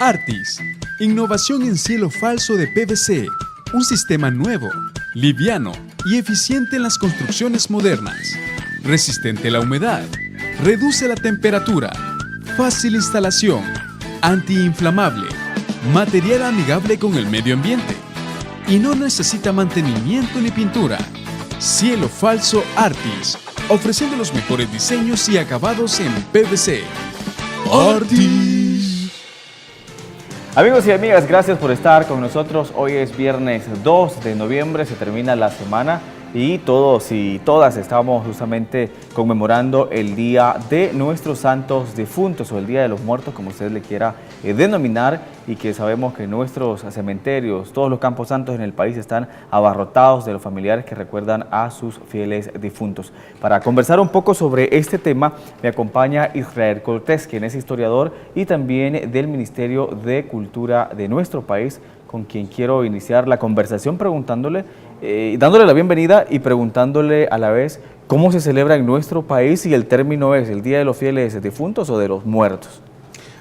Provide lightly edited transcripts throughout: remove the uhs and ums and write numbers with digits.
Artis, innovación en cielo falso de PVC, un sistema nuevo, liviano y eficiente en las construcciones modernas, resistente a la humedad, reduce la temperatura, fácil instalación, antiinflamable, material amigable con el medio ambiente y no necesita mantenimiento ni pintura. Cielo falso Artis, ofreciendo los mejores diseños y acabados en PVC. Artis. Amigos y amigas, gracias por estar con nosotros. Hoy es viernes 2 de noviembre, se termina la semana y todos y todas estamos justamente conmemorando el Día de Nuestros Santos Difuntos o el Día de los Muertos, como usted le quiera denominar, y que sabemos que nuestros cementerios, todos los campos santos en el país están abarrotados de los familiares que recuerdan a sus fieles difuntos. Para conversar un poco sobre este tema me acompaña Israel Cortés, quien es historiador y también del Ministerio de Cultura de nuestro país, con quien quiero iniciar la conversación preguntándole, dándole la bienvenida y preguntándole a la vez cómo se celebra en nuestro país, si el término es el Día de los Fieles Difuntos o de los Muertos.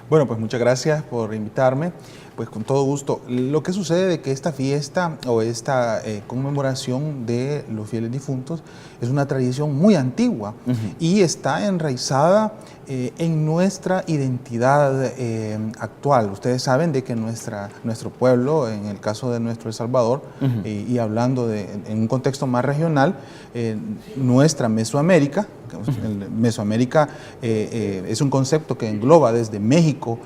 Bueno, pues muchas gracias por invitarme, pues con todo gusto. Lo que sucede es que esta fiesta o esta conmemoración de los fieles difuntos es una tradición muy antigua y está enraizada en nuestra identidad actual. Ustedes saben de que nuestro pueblo, en el caso de nuestro El Salvador, y hablando en un contexto más regional, nuestra Mesoamérica, Mesoamérica es un concepto que engloba desde México,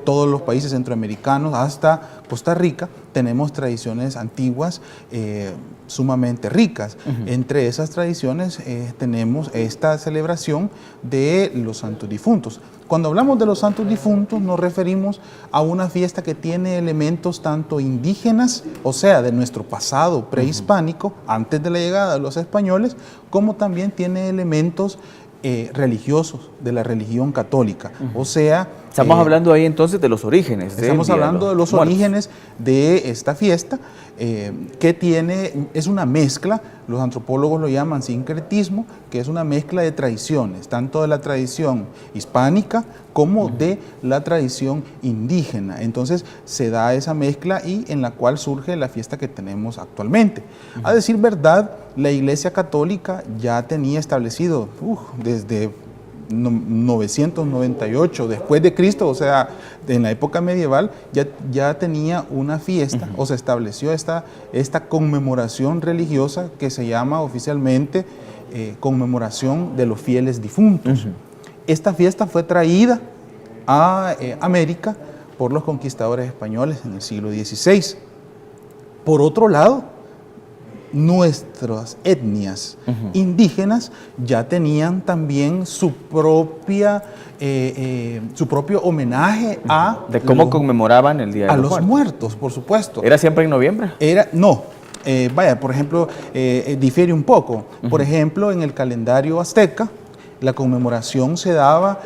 todos los países centroamericanos hasta Costa Rica. Tenemos tradiciones antiguas sumamente ricas. Entre esas tradiciones tenemos esta celebración de los santos difuntos. Cuando hablamos de los santos difuntos nos referimos a una fiesta que tiene elementos tanto indígenas, o sea, de nuestro pasado prehispánico, antes de la llegada de los españoles, como también tiene elementos religiosos de la religión católica. O sea, estamos hablando ahí entonces de los orígenes. Estamos hablando de los orígenes de esta fiesta, que es una mezcla, los antropólogos lo llaman sincretismo, que es una mezcla de tradiciones, tanto de la tradición hispánica como de la tradición indígena. Entonces se da esa mezcla y en la cual surge la fiesta que tenemos actualmente. A decir verdad, la Iglesia Católica ya tenía establecido desde 998 después de Cristo, o sea, en la época medieval, ya tenía una fiesta o se estableció esta conmemoración religiosa que se llama oficialmente conmemoración de los fieles difuntos. Esta fiesta fue traída a América por los conquistadores españoles en el siglo XVI. Por otro lado, nuestras etnias indígenas ya tenían también su propio homenaje a... ¿De cómo conmemoraban el Día de los Muertos, por supuesto. ¿Era siempre en noviembre? No. Por ejemplo, difiere un poco. Por ejemplo, en el calendario azteca, la conmemoración se daba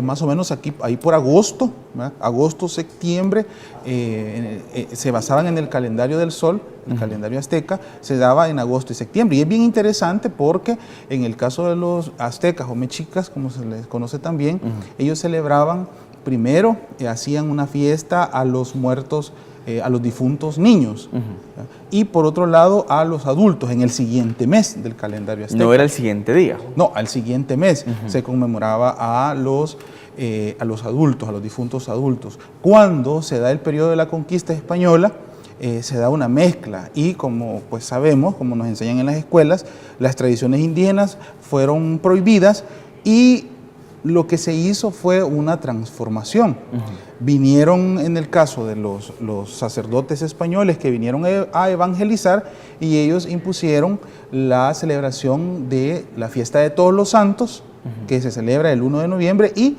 más o menos ahí por agosto, ¿verdad? Agosto, septiembre, se basaban en el calendario del sol, el calendario azteca, se daba en agosto y septiembre. Y es bien interesante porque en el caso de los aztecas o mexicas, como se les conoce también, ellos celebraban primero, hacían una fiesta a los muertos, a los difuntos niños, y por otro lado a los adultos en el siguiente mes del calendario azteca. ¿No era el siguiente día? No, al siguiente mes se conmemoraba a los adultos, a los difuntos adultos. Cuando se da el periodo de la conquista española, se da una mezcla y como pues sabemos, como nos enseñan en las escuelas, las tradiciones indígenas fueron prohibidas y lo que se hizo fue una transformación. Vinieron, en el caso de los sacerdotes españoles que vinieron a evangelizar, y ellos impusieron la celebración de la fiesta de todos los santos, que se celebra el 1 de noviembre, y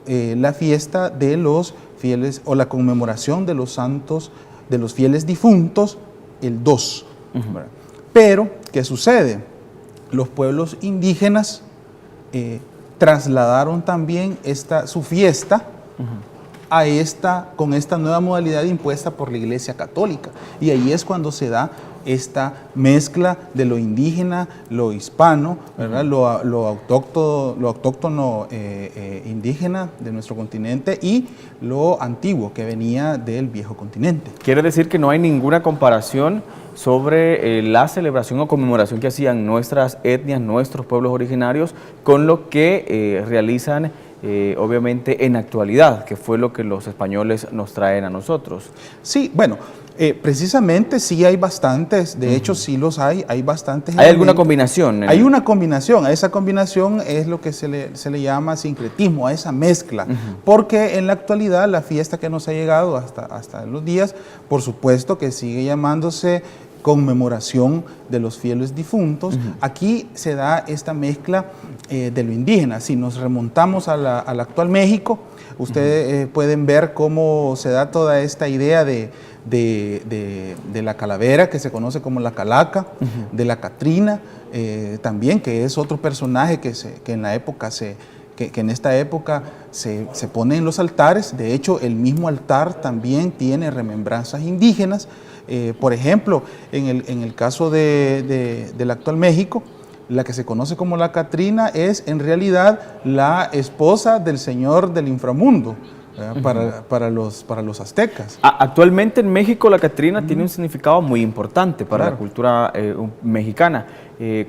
la fiesta de los fieles, o la conmemoración de los santos, de los fieles difuntos, el 2. Pero, ¿qué sucede? Los pueblos indígenas trasladaron también su fiesta con esta nueva modalidad impuesta por la Iglesia Católica. Y ahí es cuando se da esta mezcla de lo indígena, lo hispano, ¿verdad? Lo autóctono indígena de nuestro continente y lo antiguo que venía del viejo continente. Quiere decir que no hay ninguna comparación sobre la celebración o conmemoración que hacían nuestras etnias, nuestros pueblos originarios, con lo que realizan obviamente en actualidad, que fue lo que los españoles nos traen a nosotros. Sí, bueno, precisamente sí hay bastantes, de hecho sí los hay bastantes. ¿Hay alguna combinación? Hay una combinación, a esa combinación es lo que se le llama sincretismo, a esa mezcla, porque en la actualidad la fiesta que nos ha llegado hasta los días, por supuesto que sigue llamándose conmemoración de los fieles difuntos. Aquí se da esta mezcla de lo indígena. Si nos remontamos al actual México, ustedes pueden ver cómo se da toda esta idea de la calavera, que se conoce como la calaca, de la Catrina, también, que es otro personaje que en esta época se pone en los altares. De hecho, el mismo altar también tiene remembranzas indígenas. Por ejemplo, en el caso del actual México, la que se conoce como la Catrina es en realidad la esposa del señor del inframundo, para los aztecas. Actualmente en México la Catrina tiene un significado muy importante para la cultura mexicana.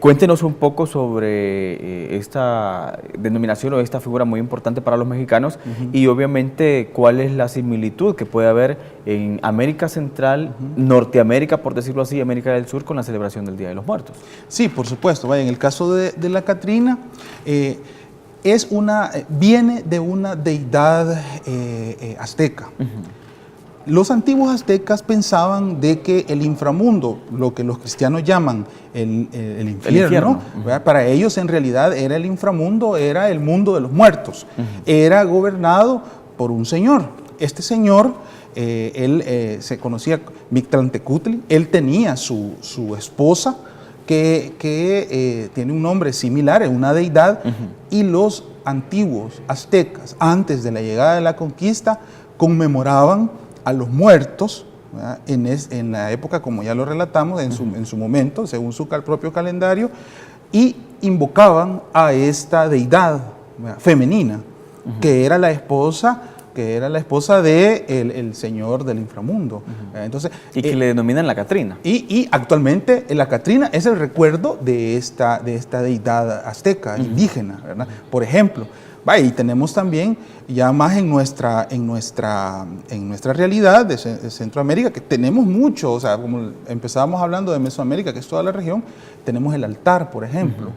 Cuéntenos un poco sobre esta denominación o esta figura muy importante para los mexicanos y obviamente cuál es la similitud que puede haber en América Central, Norteamérica, por decirlo así, América del Sur, con la celebración del Día de los Muertos. Sí, por supuesto. Vaya, en el caso de la Catrina, viene de una deidad azteca. Los antiguos aztecas pensaban de que el inframundo, lo que los cristianos llaman el infierno, para ellos en realidad era el inframundo, era el mundo de los muertos. Era gobernado por un señor. Este señor, él se conocía Mictlantecutli, él tenía su esposa, que tiene un nombre similar, es una deidad, y los antiguos aztecas, antes de la llegada de la conquista, conmemoraban a los muertos, en la época, como ya lo relatamos, en su momento, según su propio calendario, y invocaban a esta deidad femenina, que era la esposa de el señor del inframundo. Entonces, y que le denominan la Catrina. Y actualmente la Catrina es el recuerdo de esta deidad azteca, indígena, ¿verdad? Por ejemplo, y tenemos también ya más en nuestra realidad de Centroamérica, que tenemos mucho, o sea, como empezábamos hablando de Mesoamérica, que es toda la región, tenemos el altar, por ejemplo.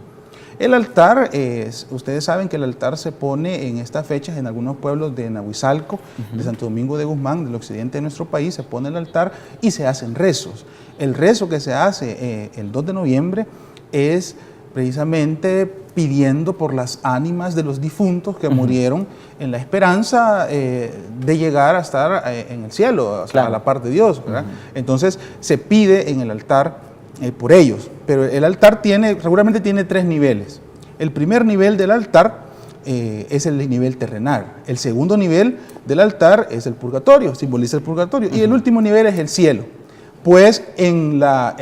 El altar, ustedes saben que el altar se pone en estas fechas en algunos pueblos de Nahuizalco, de Santo Domingo de Guzmán, del occidente de nuestro país, se pone el altar y se hacen rezos. El rezo que se hace el 2 de noviembre es precisamente pidiendo por las ánimas de los difuntos que murieron en la esperanza de llegar a estar en el cielo, a la par de Dios, ¿verdad? Entonces se pide en el altar por ellos, pero el altar seguramente tiene 3 niveles. El primer nivel del altar es el nivel terrenal. El segundo nivel del altar es el purgatorio, simboliza el purgatorio, y el último nivel es el cielo. Pues en la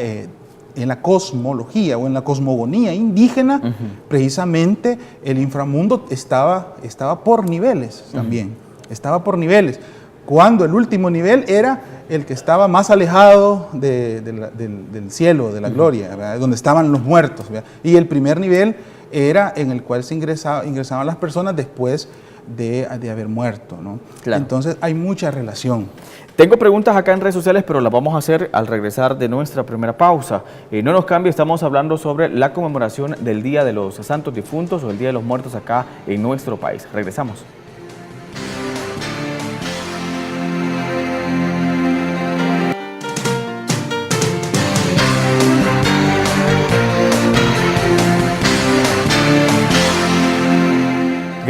cosmología o en la cosmogonía indígena, precisamente el inframundo estaba por niveles también, estaba por niveles, cuando el último nivel era el que estaba más alejado del cielo, de la gloria, ¿verdad? Donde estaban los muertos, ¿verdad? Y el primer nivel era en el cual se ingresaban las personas después de haber muerto, ¿no? Claro. Entonces hay mucha relación. Tengo preguntas acá en redes sociales, pero las vamos a hacer al regresar de nuestra primera pausa. No nos cambie, estamos hablando sobre la conmemoración del Día de los Santos Difuntos o el Día de los Muertos acá en nuestro país. Regresamos.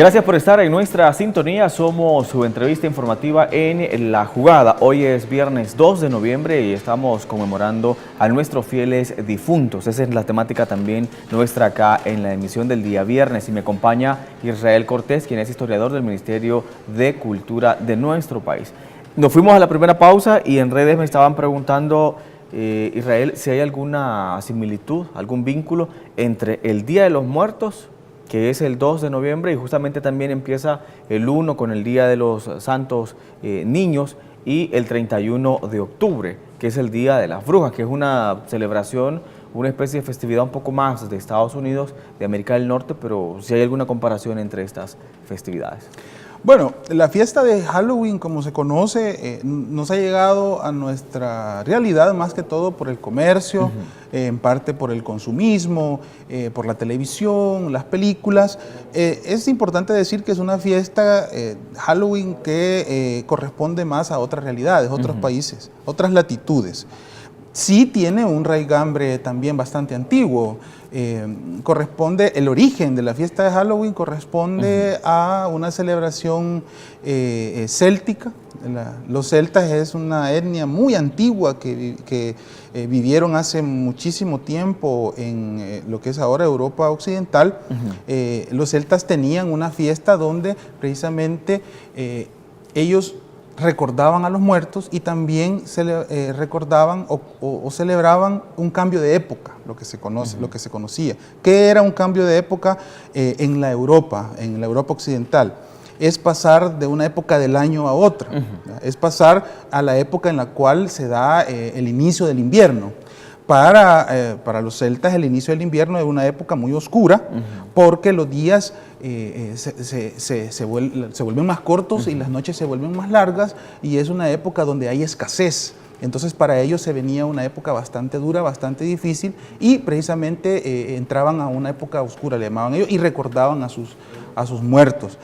Gracias por estar en nuestra sintonía. Somos su entrevista informativa en La Jugada. Hoy es viernes 2 de noviembre y estamos conmemorando a nuestros fieles difuntos. Esa es la temática también nuestra acá en la emisión del día viernes. Y me acompaña Israel Cortés, quien es historiador del Ministerio de Cultura de nuestro país. Nos fuimos a la primera pausa y en redes me estaban preguntando, Israel, si hay alguna similitud, algún vínculo entre el Día de los Muertos, que es el 2 de noviembre, y justamente también empieza el 1 con el Día de los Santos Niños, y el 31 de octubre, que es el Día de las Brujas, que es una celebración, una especie de festividad un poco más de Estados Unidos, de América del Norte, pero si hay alguna comparación entre estas festividades. Bueno, la fiesta de Halloween, como se conoce, nos ha llegado a nuestra realidad más que todo por el comercio, en parte por el consumismo, por la televisión, las películas. Es importante decir que es una fiesta, Halloween, que corresponde más a otras realidades, otros países, otras latitudes. Sí tiene un raigambre también bastante antiguo. Corresponde, el origen de la fiesta de Halloween corresponde a una celebración céltica. Los celtas es una etnia muy antigua que vivieron hace muchísimo tiempo en lo que es ahora Europa Occidental. Los celtas tenían una fiesta donde precisamente ellos recordaban a los muertos y también recordaban o celebraban un cambio de época, lo que se conoce, lo que se conocía. ¿Qué era un cambio de época en la Europa occidental? Es pasar de una época del año a otra, es pasar a la época en la cual se da el inicio del invierno. Para los celtas el inicio del invierno es una época muy oscura, porque los días se vuelven más cortos y las noches se vuelven más largas, y es una época donde hay escasez. Entonces para ellos se venía una época bastante dura, bastante difícil, y precisamente entraban a una época oscura, le llamaban ellos, y recordaban a sus muertos.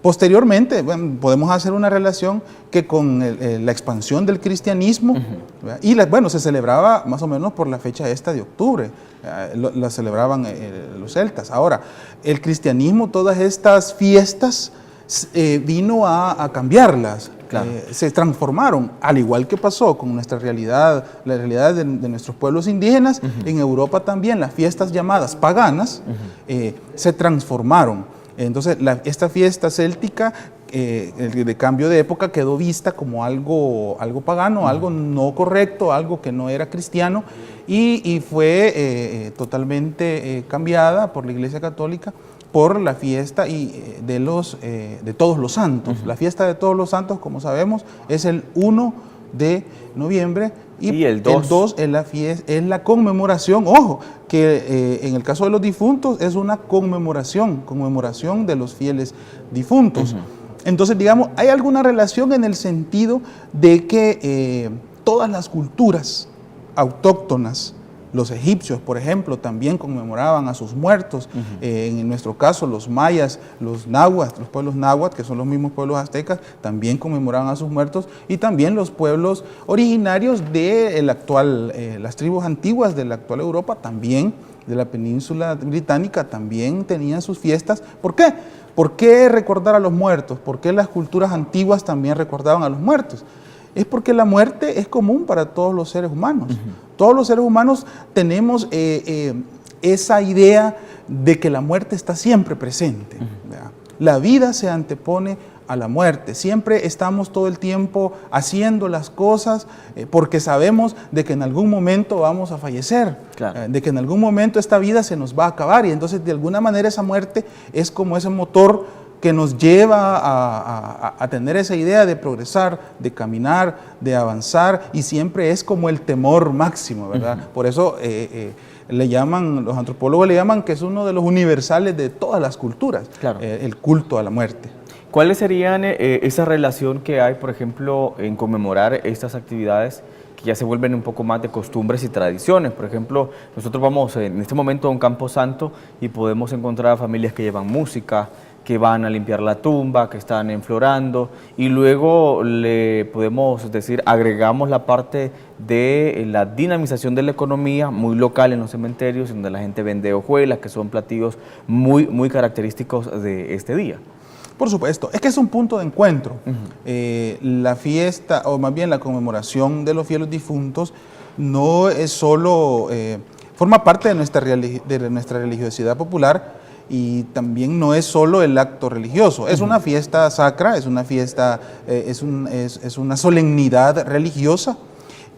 Posteriormente, bueno, podemos hacer una relación que con la expansión del cristianismo, y se celebraba más o menos por la fecha esta de octubre, la celebraban los celtas. Ahora, el cristianismo, todas estas fiestas, vino a cambiarlas. Claro. Se transformaron, al igual que pasó con nuestra realidad, la realidad de nuestros pueblos indígenas. En Europa también las fiestas llamadas paganas se transformaron. Entonces, esta fiesta céltica de cambio de época quedó vista como algo pagano, algo no correcto, algo que no era cristiano, y fue totalmente cambiada por la Iglesia Católica por la fiesta de Todos los Santos. La fiesta de Todos los Santos, como sabemos, es el 1 de noviembre, y el 2 es la conmemoración, ojo, que en el caso de los difuntos es una conmemoración de los fieles difuntos. Entonces, digamos, hay alguna relación en el sentido de que todas las culturas autóctonas, los egipcios, por ejemplo, también conmemoraban a sus muertos. En nuestro caso, los mayas, los náhuatl, los pueblos náhuatl, que son los mismos pueblos aztecas, también conmemoraban a sus muertos, y también los pueblos originarios de las tribus antiguas de la actual Europa, también de la península británica, también tenían sus fiestas. ¿Por qué? ¿Por qué recordar a los muertos? ¿Por qué las culturas antiguas también recordaban a los muertos? Es porque la muerte es común para todos los seres humanos. Todos los seres humanos tenemos esa idea de que la muerte está siempre presente. La vida se antepone a la muerte. Siempre estamos todo el tiempo haciendo las cosas porque sabemos de que en algún momento vamos a fallecer, de que en algún momento esta vida se nos va a acabar, y entonces de alguna manera esa muerte es como ese motor que nos lleva a tener esa idea de progresar, de caminar, de avanzar, y siempre es como el temor máximo, ¿verdad? Por eso los antropólogos le llaman que es uno de los universales de todas las culturas, el culto a la muerte. ¿Cuáles serían esa relación que hay, por ejemplo, en conmemorar estas actividades que ya se vuelven un poco más de costumbres y tradiciones? Por ejemplo, nosotros vamos en este momento a un campo santo y podemos encontrar familias que llevan música, que van a limpiar la tumba, que están enflorando, y luego le podemos decir, agregamos la parte de la dinamización de la economía muy local en los cementerios, donde la gente vende hojuelas, que son platillos muy característicos de este día. Por supuesto, es que es un punto de encuentro. La fiesta, o más bien la conmemoración de los fieles difuntos, no es solo, forma parte de nuestra religiosidad popular, y también no es solo el acto religioso, es una fiesta sacra, es una fiesta, es una solemnidad religiosa,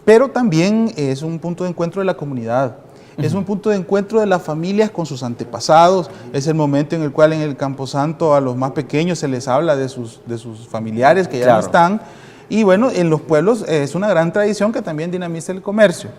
pero también es un punto de encuentro de la comunidad. Es un punto de encuentro de las familias con sus antepasados, es el momento en el cual en el Camposanto a los más pequeños se les habla de sus familiares que ya no están, y bueno, en los pueblos es una gran tradición que también dinamiza el comercio.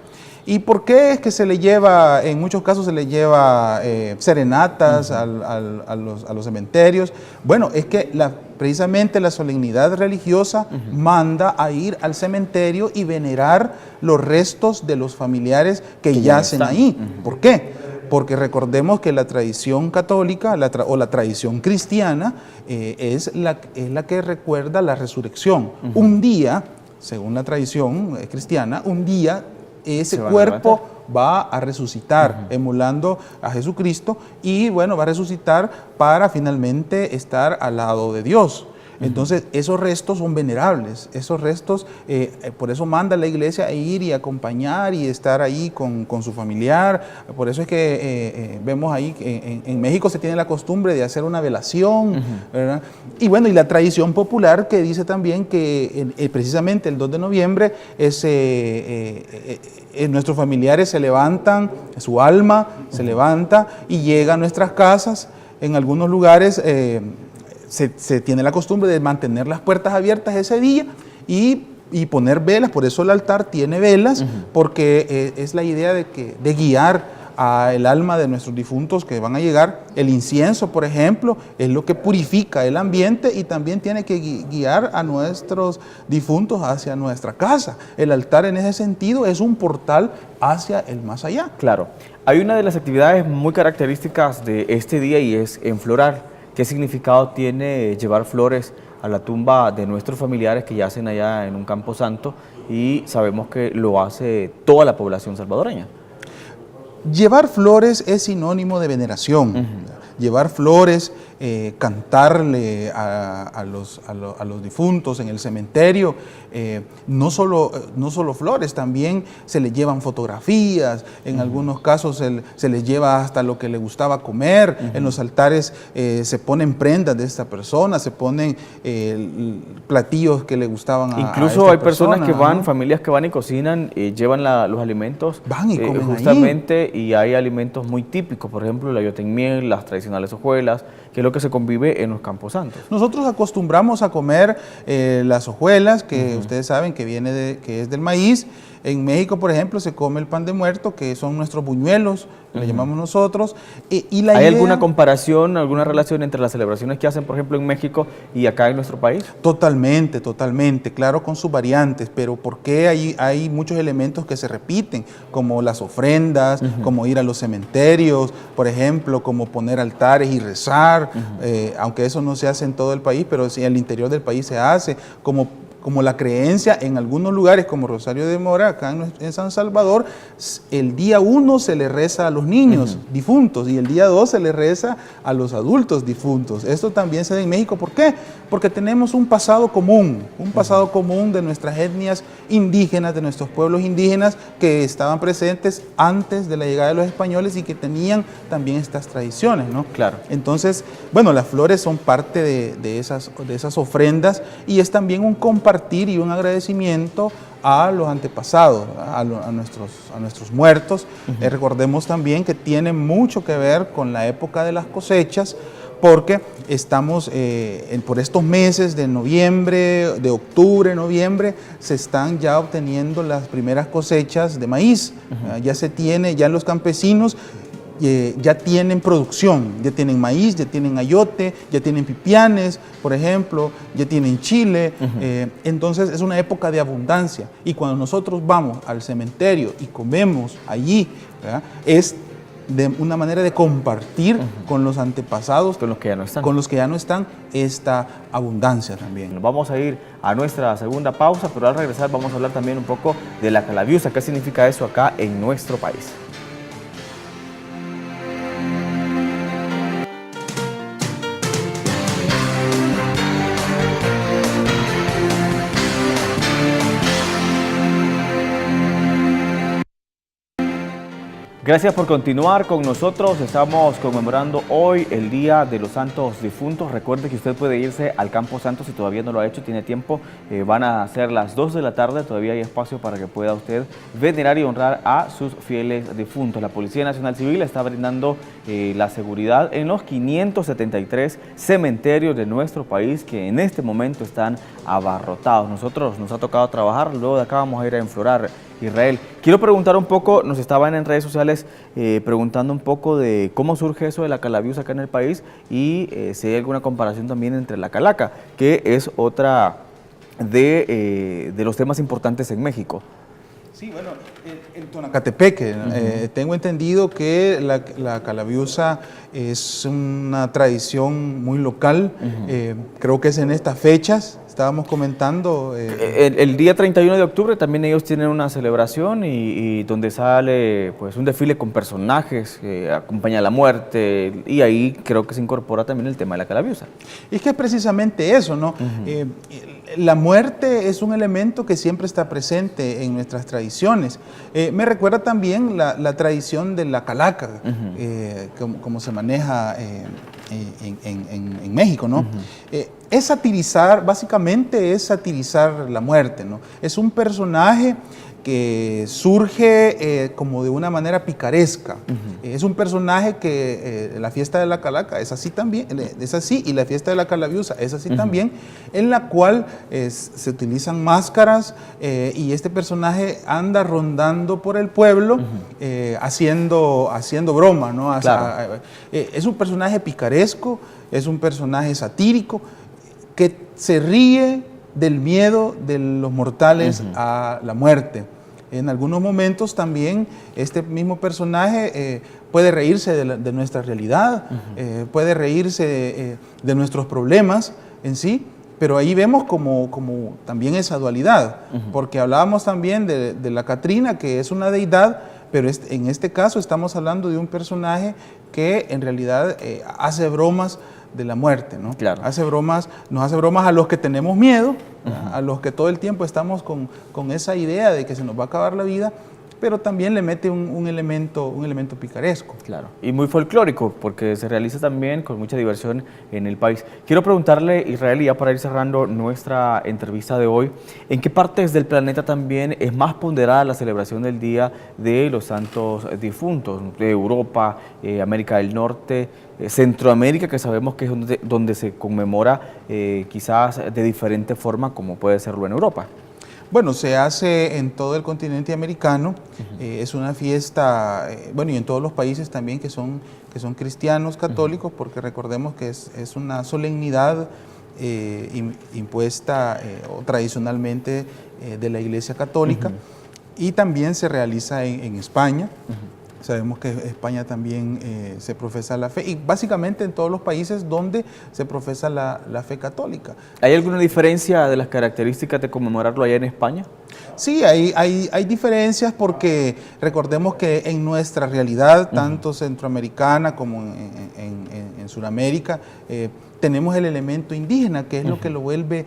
¿Y por qué es que se le lleva, en muchos casos se le lleva serenatas a los cementerios? Bueno, es que precisamente la solemnidad religiosa manda a ir al cementerio y venerar los restos de los familiares que yacen ahí. ¿Por qué? Porque recordemos que la tradición católica o la tradición cristiana es la que recuerda la resurrección. Un día, según la tradición cristiana, un día ese cuerpo va a resucitar, emulando a Jesucristo, y bueno, va a resucitar para finalmente estar al lado de Dios. Entonces, esos restos son venerables, esos restos, por eso manda la iglesia a ir y acompañar y estar ahí con su familiar. Por eso es que vemos ahí que en México se tiene la costumbre de hacer una velación, ¿verdad? Y bueno, y la tradición popular que dice también que precisamente el 2 de noviembre nuestros familiares se levantan, su alma se levanta y llega a nuestras casas. En algunos lugares se tiene la costumbre de mantener las puertas abiertas ese día y poner velas, por eso el altar tiene velas, porque es la idea de guiar al alma de nuestros difuntos que van a llegar. El incienso, por ejemplo, es lo que purifica el ambiente y también tiene que guiar a nuestros difuntos hacia nuestra casa. El altar en ese sentido es un portal hacia el más allá. Claro. Hay una de las actividades muy características de este día y es enflorar. ¿Qué significado tiene llevar flores a la tumba de nuestros familiares que yacen allá en un camposanto, y sabemos que lo hace toda la población salvadoreña? Llevar flores es sinónimo de veneración. Llevar flores, cantarle a los difuntos en el cementerio, no solo flores, también se les llevan fotografías, en algunos casos se les lleva hasta lo que le gustaba comer, en los altares se ponen prendas de esta persona, se ponen platillos que le gustaban a Incluso a hay esta personas persona, que van, ¿no? familias que van y cocinan, llevan los alimentos, Van y comen justamente, y hay alimentos muy típicos, por ejemplo, la yote en miel, las tradicionales hojuelas, que es lo que se convive en los camposantos. Nosotros acostumbramos a comer las hojuelas, que ustedes saben que es del maíz. En México, por ejemplo, se come el pan de muerto, que son nuestros buñuelos, que le llamamos nosotros. ¿Hay alguna comparación, alguna relación entre las celebraciones que hacen, por ejemplo, en México y acá en nuestro país? Totalmente, totalmente, claro, con sus variantes, pero ¿por qué hay muchos elementos que se repiten? Como las ofrendas, como ir a los cementerios, por ejemplo, como poner altares y rezar, aunque eso no se hace en todo el país, pero sí en el interior del país se hace, como la creencia en algunos lugares, como Rosario de Mora, acá en San Salvador, el día 1 se le reza a los niños difuntos y el día 2 se le reza a los adultos difuntos. Esto también se da en México. ¿Por qué? Porque tenemos un pasado común de nuestras etnias indígenas, de nuestros pueblos indígenas que estaban presentes antes de la llegada de los españoles y que tenían también estas tradiciones, ¿no? Claro. Entonces, bueno, las flores son parte de esas ofrendas y es también un compartir y un agradecimiento a los antepasados, a nuestros muertos. Recordemos también que tiene mucho que ver con la época de las cosechas, porque estamos por estos meses de noviembre, de octubre, noviembre, se están ya obteniendo las primeras cosechas de maíz. Ya los campesinos ya tienen producción, ya tienen maíz, ya tienen ayote, ya tienen pipianes, por ejemplo, ya tienen chile. Entonces es una época de abundancia, y cuando nosotros vamos al cementerio y comemos allí, ¿verdad?, es de una manera de compartir con los antepasados, con los que ya no están, esta abundancia también. Nos vamos a ir a nuestra segunda pausa, pero al regresar vamos a hablar también un poco de la calabiusa. ¿Qué significa eso acá en nuestro país? Gracias por continuar con nosotros. Estamos conmemorando hoy el Día de los Santos Difuntos. Recuerde que usted puede irse al Campo Santo si todavía no lo ha hecho, tiene tiempo. Van a ser las 2 de la tarde, todavía hay espacio para que pueda usted venerar y honrar a sus fieles difuntos. La Policía Nacional Civil está brindando la seguridad en los 573 cementerios de nuestro país que en este momento están abarrotados. Nosotros nos ha tocado trabajar, luego de acá vamos a ir a enflorar. Israel, quiero preguntar un poco, nos estaban en redes sociales preguntando un poco de cómo surge eso de la calabiusa acá en el país y si hay alguna comparación también entre la calaca, que es otra de los temas importantes en México. Sí, bueno, en Tonacatepeque, tengo entendido que la calabiusa es una tradición muy local, creo que es en estas fechas, estábamos comentando. El día 31 de octubre también ellos tienen una celebración y donde sale pues un desfile con personajes que acompaña a la muerte y ahí creo que se incorpora también el tema de la calabiusa. Y es que es precisamente eso, ¿no? La muerte es un elemento que siempre está presente en nuestras tradiciones. Me recuerda también la tradición de la calaca, como se maneja en México, ¿no? Es satirizar, básicamente es satirizar la muerte, ¿no? Es un personaje que surge como de una manera picaresca. Es un personaje que la fiesta de la calaca es así también, es así, y la fiesta de la calabiusa es así también, en la cual se utilizan máscaras y este personaje anda rondando por el pueblo haciendo broma, ¿no? Claro. Es un personaje picaresco, es un personaje satírico que se ríe del miedo de los mortales a la muerte. En algunos momentos también este mismo personaje puede reírse de nuestra realidad, puede reírse de nuestros problemas en sí, pero ahí vemos como también esa dualidad, porque hablábamos también de la Catrina, que es una deidad, pero en este caso estamos hablando de un personaje que en realidad hace bromas de la muerte, ¿no? Claro. Nos hace bromas a los que tenemos miedo, a los que todo el tiempo estamos con esa idea de que se nos va a acabar la vida, pero también le mete un elemento picaresco. Claro, y muy folclórico, porque se realiza también con mucha diversión en el país. Quiero preguntarle, Israel, y ya para ir cerrando nuestra entrevista de hoy, ¿en qué partes del planeta también es más ponderada la celebración del Día de los Santos Difuntos? De Europa, América del Norte, Centroamérica, que sabemos que es donde se conmemora quizás de diferente forma, como puede serlo en Europa. Bueno, se hace en todo el continente americano, es una fiesta, bueno, y en todos los países también que son cristianos, católicos, porque recordemos que es una solemnidad impuesta tradicionalmente de la Iglesia Católica, y también se realiza en España. Sabemos que en España también se profesa la fe, y básicamente en todos los países donde se profesa la fe católica. ¿Hay alguna diferencia de las características de conmemorarlo allá en España? Sí, hay diferencias porque recordemos que en nuestra realidad, tanto centroamericana como en Sudamérica, tenemos el elemento indígena, que es lo que lo vuelve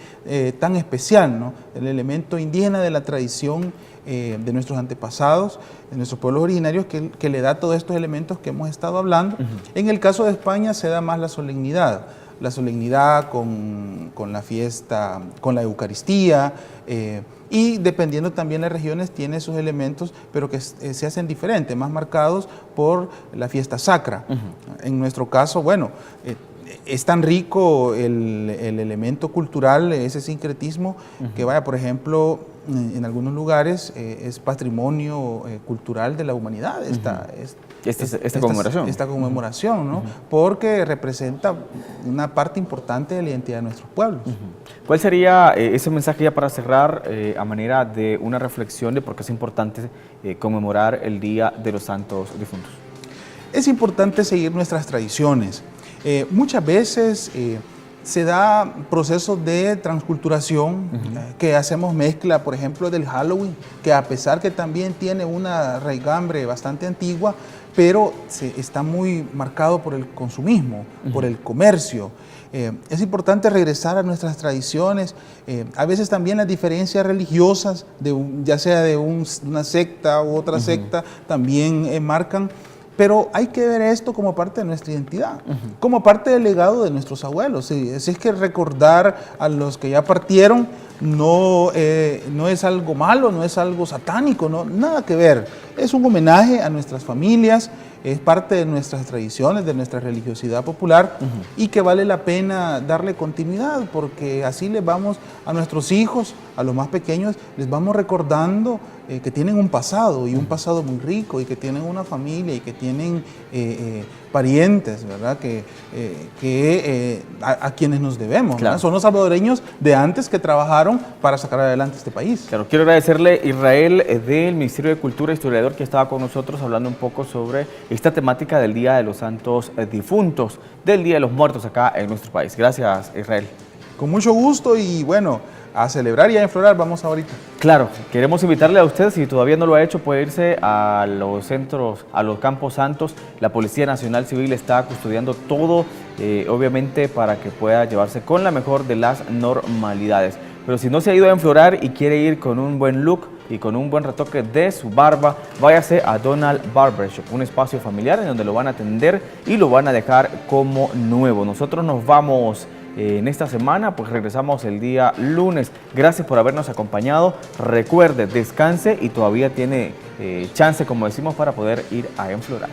tan especial, ¿no? El elemento indígena de la tradición de nuestros antepasados, de nuestros pueblos originarios, que le da todos estos elementos que hemos estado hablando. En el caso de España se da más la solemnidad con la fiesta, con la Eucaristía, y dependiendo también de las regiones tiene sus elementos, pero que se hacen diferentes, más marcados por la fiesta sacra. En nuestro caso, bueno, es tan rico el elemento cultural, ese sincretismo, que vaya, por ejemplo, en algunos lugares es patrimonio cultural de la humanidad esta conmemoración. Esta conmemoración, ¿no? Porque representa una parte importante de la identidad de nuestros pueblos. ¿Cuál sería ese mensaje ya para cerrar a manera de una reflexión de por qué es importante conmemorar el Día de los Santos Difuntos? Es importante seguir nuestras tradiciones. Muchas veces se da procesos de transculturación, que hacemos mezcla, por ejemplo, del Halloween, que a pesar que también tiene una raigambre bastante antigua, pero está muy marcado por el consumismo, por el comercio. Es importante regresar a nuestras tradiciones, a veces también las diferencias religiosas, ya sea de una secta u otra secta, también marcan, pero hay que ver esto como parte de nuestra identidad, como parte del legado de nuestros abuelos. Así es que recordar a los que ya partieron no es algo malo, no es algo satánico, no, nada que ver. Es un homenaje a nuestras familias, es parte de nuestras tradiciones, de nuestra religiosidad popular y que vale la pena darle continuidad porque así les vamos a nuestros hijos, a los más pequeños, les vamos recordando que tienen un pasado y un pasado muy rico y que tienen una familia y que tienen parientes, ¿verdad? A quienes nos debemos. Claro. Son los salvadoreños de antes que trabajaron para sacar adelante este país. Claro, quiero agradecerle a Israel del Ministerio de Cultura, historiador, que estaba con nosotros hablando un poco sobre esta temática del Día de los Santos Difuntos, del Día de los Muertos acá en nuestro país. Gracias, Israel. Con mucho gusto y bueno, a celebrar y a enflorar vamos ahorita. Claro, queremos invitarle a usted, si todavía no lo ha hecho, puede irse a los centros, a los Campos Santos. La Policía Nacional Civil está custodiando todo, obviamente, para que pueda llevarse con la mejor de las normalidades. Pero si no se ha ido a enflorar y quiere ir con un buen look y con un buen retoque de su barba, váyase a Donald Barbershop, un espacio familiar en donde lo van a atender y lo van a dejar como nuevo. Nosotros nos vamos en esta semana, pues regresamos el día lunes. Gracias por habernos acompañado. Recuerde, descanse y todavía tiene chance, como decimos, para poder ir a enflorar.